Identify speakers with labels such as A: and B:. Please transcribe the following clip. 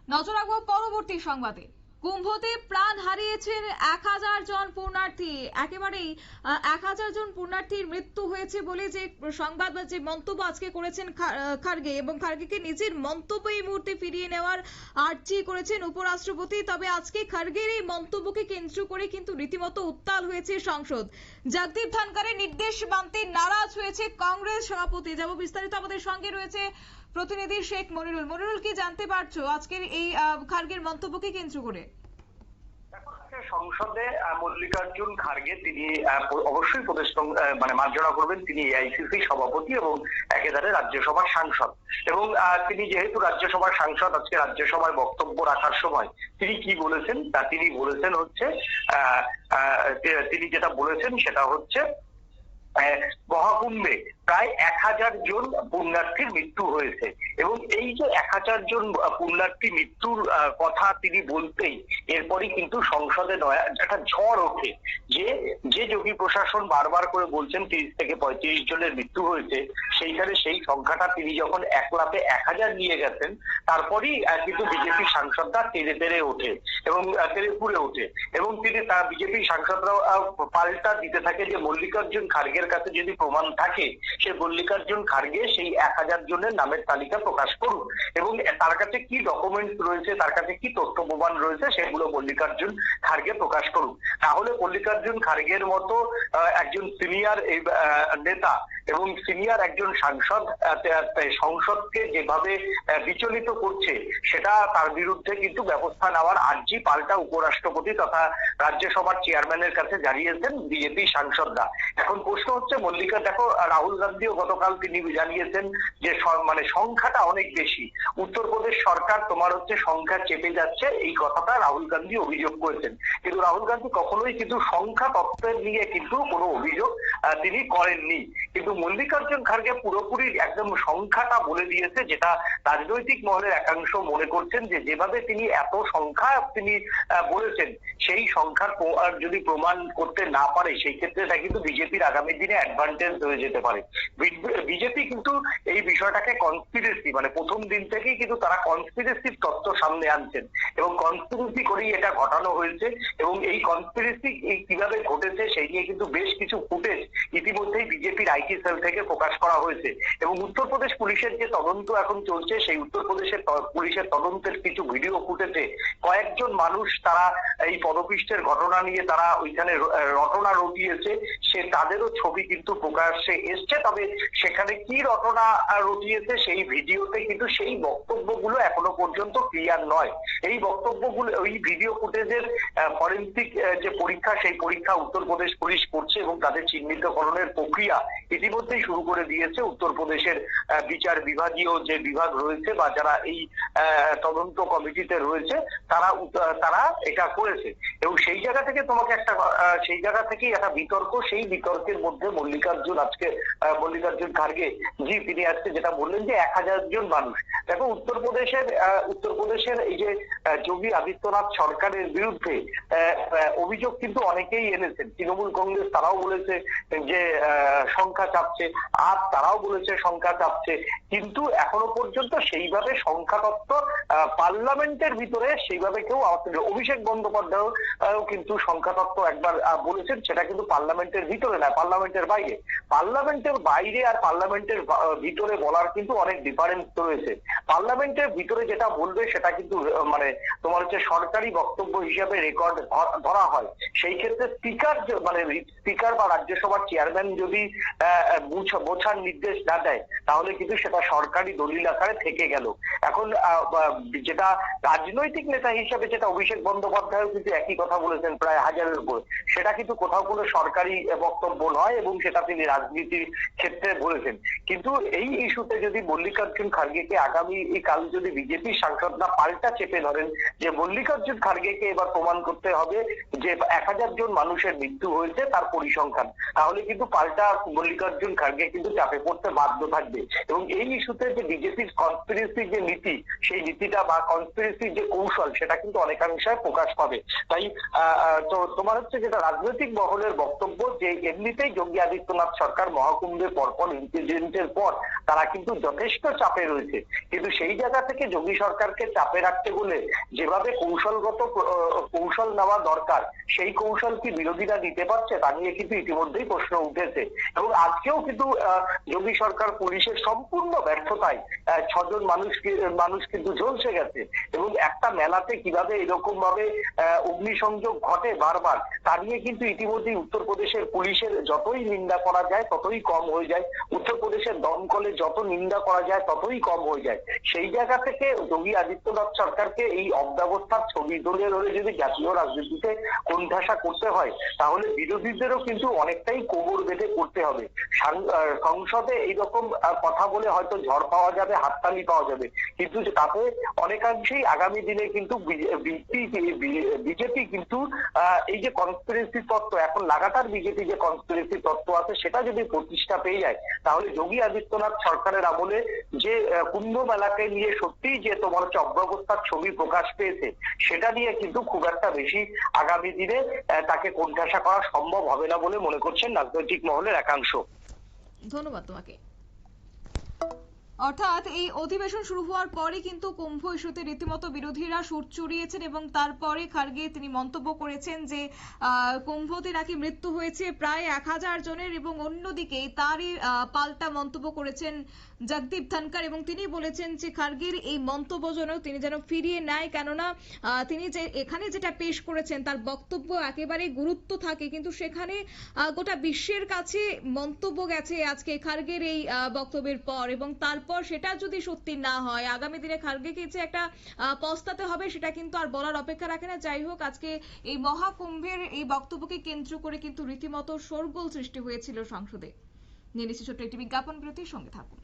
A: নজর রাখবো পরবর্তী সংবাদে। কুম্ভতে প্রাণ হারিয়েছেন 1000 জন পুণ্যার্থী। একেবারেই 1000 জন পুণ্যার্থীর মৃত্যু হয়েছে বলে যে সংবাদ বা যে মন্তব্য আজকে করেছেন খার্গে, এবং খার্গেকে নিজের মন্তব্য এই মুহূর্তে ফিরিয়ে নেওয়ার আর্জি করেছেন উপরাষ্ট্রপতি। তবে আজকে খার্গের এই মন্তব্যকে কেন্দ্র করে কিন্তু রীতিমতো উত্তাল হয়েছে সংসদ। জগদীপ ধনকরের নির্দেশ মানতে নারাজ হয়েছে কংগ্রেস সভাপতি। যাব বিস্তারিত, আমাদের সঙ্গে রয়েছে প্রতিনিধি শেখ মনিরুল। মনিরুল, কি জানতে পারছো আজকের এই খার্গের মন্তব্যকে কেন্দ্র করে?
B: সংসদে মল্লিকার্জুন খার্গে তিনি অবশ্যই মার্জনা করবেন। তিনি এআইসিসি সভাপতি এবং একেবারে রাজ্যসভার সাংসদ, এবং তিনি যেহেতু রাজ্যসভার সাংসদ, আজকে রাজ্যসভায় বক্তব্য রাখার সময় তিনি কি বলেছেন তিনি বলেছেন হচ্ছে তিনি যেটা বলেছেন সেটা হচ্ছে মহাকুম্ভে প্রায় 1000 জন পুণ্যার্থীর মৃত্যু হয়েছে, এবং এই যে 1000 জন পুণ্যার্থী মৃত্যুর কথা তিনি বলতেই এরপরই কিন্তু সংসদে একটা ঝড় ওঠে। যে যোগী প্রশাসন বারবার করে বলছেন 30 থেকে 35 জনের মৃত্যু হয়েছে, সেইখানে সেই সংখ্যাটা তিনি যখন এক লাফে 1000 নিয়ে গেছেন, তারপরই কিন্তু বিজেপি সাংসদরা তেড়ে ওঠে এবং পুড়ে ওঠে, এবং তিনি তার বিজেপি সাংসদরা পাল্টা দিতে থাকে যে মল্লিকার্জুন খার্গের কাছে যদি প্রমাণ থাকে সে মল্লিকার্জুন খার্গে সেই 1000 জনের নামের তালিকা প্রকাশ করুন, এবং তার কাছে কি ডকুমেন্টস রয়েছে, তার কাছে কি তথ্য প্রমাণ রয়েছে সেগুলো মল্লিকার্জুন খার্গে প্রকাশ করুন। তাহলে মল্লিকার্জুন খার্গের মতো একজন সিনিয়র নেতা এবং সিনিয়র একজন সাংসদ সংসদকে যেভাবে বিচলিত করছে, সেটা তার বিরুদ্ধে কিন্তু ব্যবস্থা নেওয়ার আর্জি পাল্টা উপরাষ্ট্রপতি তথা রাজ্যসভার চেয়ারম্যানের কাছে জানিয়েছেন বিজেপি সাংসদরা। এখন প্রশ্ন হচ্ছে দেখো রাহুল গান্ধীও গতকাল তিনি জানিয়েছেন যে সংখ্যাটা অনেক বেশি, উত্তরপ্রদেশ সরকার তোমার হচ্ছে সংখ্যা চেপে যাচ্ছে, এই কথাটা রাহুল গান্ধী অভিযোগ করেছেন। কিন্তু রাহুল গান্ধী কখনোই কিন্তু সংখ্যা তত্ত্বের নিয়ে কিন্তু কোনো অভিযোগ তিনি করেননি, কিন্তু মল্লিকার্জুন খার্গে পুরোপুরি একদম সংখ্যাটা বলে দিয়েছে, যেটা রাজনৈতিক মহলের একাংশ মনে করছেন যে যেভাবে তিনি এত সংখ্যা তিনি বলেছেন, সেই সংখ্যার যদি প্রমাণ করতে না পারে সেই ক্ষেত্রে এটা কিন্তু বিজেপির আগামী দিনে অ্যাডভান্টেজ হয়ে যেতে পারে। বিজেপি কিন্তু এই বিষয়টাকে কনস্পিরেসি প্রথম দিন থেকেই কিন্তু তারা কনস্পিরেসির তত্ত্ব সামনে আনছেন, এবং কনস্পিরেসি করেই এটা ঘটানো হয়েছে, এবং এই কনস্পিরেসি কিভাবে ঘটেছে সেই নিয়ে কিন্তু বেশ কিছু ফুটেজ ইতিমধ্যেই বিজেপির আইটি সেল থেকে প্রকাশ করা হয়েছে, এবং উত্তরপ্রদেশ পুলিশের যে তদন্ত এখন চলছে সেই উত্তরপ্রদেশের পুলিশের তদন্তের কিছু ভিডিও ফুটেজে কয়েকজন মানুষ তারা এই পদপিষ্টের ঘটনা নিয়ে তারা ওইখানে রটনা রটিয়েছে, তাদেরও ছবি কিন্তু প্রকাশ্যে এসছে। তবে সেখানে কি রটনা রটিয়েছে সেই ভিডিওতে কিন্তু সেই বক্তব্যগুলো এখনো পর্যন্ত ক্লিয়ার নয়। এই বক্তব্যগুলো ওই ভিডিও ফুটেজের ফরেনসিক যে পরীক্ষা, সেই পরীক্ষা উত্তরপ্রদেশ পুলিশ করছে, এবং তাদের চিহ্নিতকরণের প্রক্রিয়া ইতিমধ্যেই শুরু করে দিয়েছে উত্তরপ্রদেশের বিচার বিভাগীয় যে বিভাগ রয়েছে বা যারা এই তদন্ত কমিটিতে রয়েছে তারা এটা করেছে, এবং সেই জায়গা থেকে একটা বিতর্ক, সেই বিতর্কের মধ্যে মল্লিকার্জুন খার্গে তিনি আজকে যেটা বললেন যে 1000 জন মানুষ। দেখো উত্তরপ্রদেশের এই যে যোগী আদিত্যনাথ সরকারের বিরুদ্ধে অভিযোগ কিন্তু অনেকেই এনেছেন। তৃণমূল কংগ্রেস তারাও বলেছে যে সংখ্যা চাপছে, আর তারাও বলেছে সংখ্যা চাপছে, কিন্তু এখনো পর্যন্ত সেইভাবে সংখ্যা তত্ত্ব পার্লামেন্টের ভিতরে সেইভাবে কেউ অভিষেক বন্দ্যোপাধ্যায় কিন্তু সংখ্যা তত্ত্ব একবার বলেছেন, সেটা কিন্তু পার্লামেন্টের ভিতরে না, পার্লামেন্টের বাইরে। পার্লামেন্টের বাইরে আর পার্লামেন্টের ভিতরে বলার কিন্তু অনেক ডিফারেন্স রয়েছে। পার্লামেন্টের ভিতরে যেটা বলবে সেটা কিন্তু তোমার হচ্ছে সরকারি বক্তব্য হিসাবে রেকর্ড ধরা হয়। সেই ক্ষেত্রে স্পিকার বা রাজ্যসভার চেয়ারম্যান যদি বোঝার নির্দেশ না দেয় তাহলে কিন্তু সেটা সরকারি দলিল আকারে থেকে গেল। এখন যেটা রাজনৈতিক নেতা হিসেবে যেটা অভিষেক বন্দ্যোপাধ্যায় কিন্তু একই কথা বলেছেন প্রায় 1000-এর উপর, সেটা কিন্তু কোথাও কোনো সরকারি বক্তব্য নয়, এবং সেটা তিনি রাজনীতির ক্ষেত্রে বলেছেন। কিন্তু এই ইস্যুতে যদি মল্লিকার্জুন খার্গেকে কাল যদি বিজেপি সাংসদরা পাল্টা চেপে ধরেন যে মল্লিকার্জুন খার্গেকে এবার প্রমাণ করতে হবে যে 1000 জন মানুষের মৃত্যু হয়েছে তার পরিসংখ্যান, তাহলে কিন্তু পাল্টা মল্লিকার্জুন খার্গে কিন্তু চাপে পড়তে বাধ্য থাকবে, এবং এই ইস্যুতে যে বিজেপির কনস্পিরেসি যে নীতি, সেই নীতিটা বা কনস্পিরেসির যে কৌশল, সেটা কিন্তু অনেকাংশে প্রকাশ পাবে। তাই তোমার হচ্ছে যেটা রাজনৈতিক মহলের বক্তব্য যে এমনিতেই যোগী আদিত্যনাথ সরকার মহাকুম্ভের পরপর ইনসিডেন্টের পর তারা কিন্তু যথেষ্ট চাপে রয়েছে, কিন্তু সেই জায়গা থেকে যোগী সরকারকে চাপে রাখতে বলে যেভাবে কৌশল নেওয়া দরকার সেই কৌশল কি বিরোধীরা নিতে পারছে তা নিয়ে কিন্তু ইতিমধ্যেই প্রশ্ন উঠেছে। এবং আজকেও কিন্তু যোগী সরকার পুলিশের সম্পূর্ণ ব্যর্থতায় 6 জন মানুষ কিন্তু ঝলসে গেছে। এবং একটা মেলাতে কিভাবে এরকম ভাবে অগ্নিসংযোগ ঘটে বারবার তা নিয়ে কিন্তু ইতিমধ্যেই উত্তরপ্রদেশের পুলিশের যতই নিন্দা করা যায় ততই কম হয়ে যায়, উত্তরপ্রদেশের দমকলে যত নিন্দা করা যায় ততই কম হয়ে যায়। সেই জায়গা থেকে যোগী আদিত্যনাথ সরকারকে এই অব্যবস্থার ছবি তুলে ধরে যদি জাতীয় রাজনীতিতে কোণঠাসা করতে হয় তাহলে বিরোধীদেরও কিন্তু অনেকটাই কোমর বেঁধে করতে হবে। সংসদে এইরকম কথা বলে হয়তো ঝড় পাওয়া যাবে, হাততালি পাওয়া যাবে, কিন্তু তাতে অনেকাংশেই আগামী দিনে কিন্তু বিজেপি কিন্তু এই যে কনস্পিরেসি তত্ত্ব এখন লাগাতার বিজেপি যে কনস্পিরেসি তত্ত্ব আছে সেটা যদি প্রতিষ্ঠা পেয়ে যায় তাহলে যোগী আদিত্যনাথ সরকারের আমলে যে কুম্ভ মেলাকে নিয়ে সত্যিই যে তোমার হচ্ছে অব্যবস্থার ছবি প্রকাশ পেয়েছে সেটা নিয়ে কিন্তু খুব একটা বেশি আগামী দিনে তাকে কোণঠাসা করা সম্ভব হবে না বলে মনে করছেন রাজনৈতিক মহলের একাংশ।
A: ধন্যবাদ তোমাকে। অর্থাৎ এই অধিবেশন শুরু হওয়ার পরে কিন্তু কুম্ভ ইস্যুতে রীতিমতো বিরোধীরা সুর চড়িয়েছেন এবং তারপরে খার্গে তিনি মন্তব্য করেছেন যে কুম্ভতে নাকি মৃত্যু হয়েছে প্রায় 1000 জনের এবং অন্যদিকে তারই পাল্টা মন্তব্য করেছেন জগদীপ ধনকর এবং তিনি বলেছেন যে খার্গের এই মন্তব্য তিনি যেন ফিরিয়ে নেয়, কেননা তিনি যে এখানে যেটা পেশ করেছেন তার বক্তব্য একেবারে গুরুত্ব থাকে কিন্তু সেখানে গোটা বিশ্বের কাছে মন্তব্য গেছে আজকে খার্গের এই বক্তব্যের পর এবং তারপর সেটা যদি সত্যি না হয় আগামী দিনে খার্গেকে যে একটা পস্তাতে হবে সেটা কিন্তু আর বলার অপেক্ষা রাখে না। যাই হোক, আজকে এই মহাকুম্ভের এই বক্তব্যকে কেন্দ্র করে কিন্তু রীতিমতো শোরগোল সৃষ্টি হয়েছিল সংসদে। নিয়ে নিচ্ছি ছোট্ট একটি বিজ্ঞাপন বিরতির সঙ্গে থাকুন।